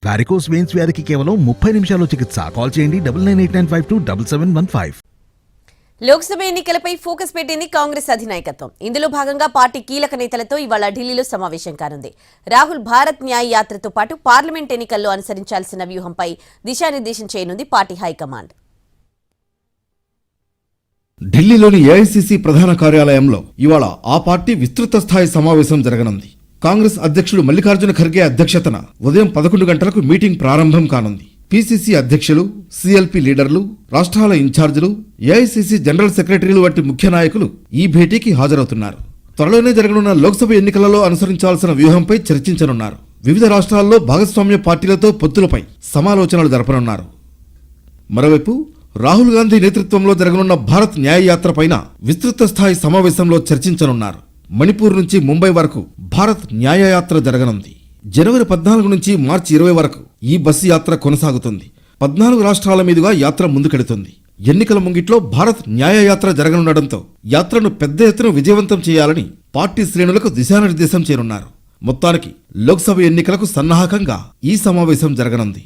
Varicose veins వ్యాధికి కేవలం 30 నిమిషాల్లో చికిత్స. కాల్ చేయండి 9989527715. లోక్సభ ఎన్నికలపై ఫోకస్ పెట్టింది కాంగ్రెస్ అధినాయకత్వం. ఇందులో భాగంగా పార్టీ కీలక నేతలతో ఇవాళ ఢిల్లీలో సమావేశం కానుంది. రాహుల్ భారత్ న్యాయ్ యాత్రతో పాటు పార్లమెంట్ ఎన్నికల్లో అనుసరించాల్సిన వ్యూహంపై దిశానిర్దేశం చేయనుంది పార్టీ హైకమాండ్. ఢిల్లీలోని ఏఐసీసీ ప్రధాన కార్యాలయంలో ఇవాళ ఆ పార్టీ విస్తృత స్థాయి సమావేశం జరగనుంది. కాంగ్రెస్ అధ్యక్షుడు మల్లికార్జున ఖర్గే అధ్యక్షతన ఉదయం 11 గంటలకు మీటింగ్ ప్రారంభం కానుంది. పీసీసీ అధ్యక్షులు, సీఎల్పీ లీడర్లు, రాష్ట్రాల ఇన్ఛార్జీలు, ఏఐసీసీ జనరల్ సెక్రటరీలు వంటి ముఖ్య నాయకులు ఈ భేటీకి హాజరవుతున్నారు. త్వరలోనే జరగనున్న లోక్సభ ఎన్నికలలో అనుసరించాల్సిన వ్యూహంపై చర్చించనున్నారు. వివిధ రాష్ట్రాల్లో భాగస్వామ్య పార్టీలతో పొత్తులపై సమాలోచనలు జరపనున్నారు. మరోవైపు రాహుల్ గాంధీ నేతృత్వంలో జరగనున్న భారత్ న్యాయ యాత్రపైన విస్తృత స్థాయి సమావేశంలో చర్చించనున్నారు. మణిపూర్ నుంచి ముంబై వరకు భారత్ న్యాయ యాత్ర జరగనుంది. జనవరి 14 నుంచి మార్చి 20 వరకు ఈ బస్సు యాత్ర కొనసాగుతుంది. 14 రాష్ట్రాల మీదుగా యాత్ర ముందుకెడుతుంది. ఎన్నికల ముంగిట్లో భారత్ న్యాయ యాత్ర జరగనుండటంతో యాత్రను పెద్ద ఎత్తున విజయవంతం చేయాలని పార్టీ శ్రేణులకు దిశానిర్దేశం చేయనున్నారు. మొత్తానికి లోక్సభ ఎన్నికలకు సన్నాహకంగా ఈ సమావేశం జరగనుంది.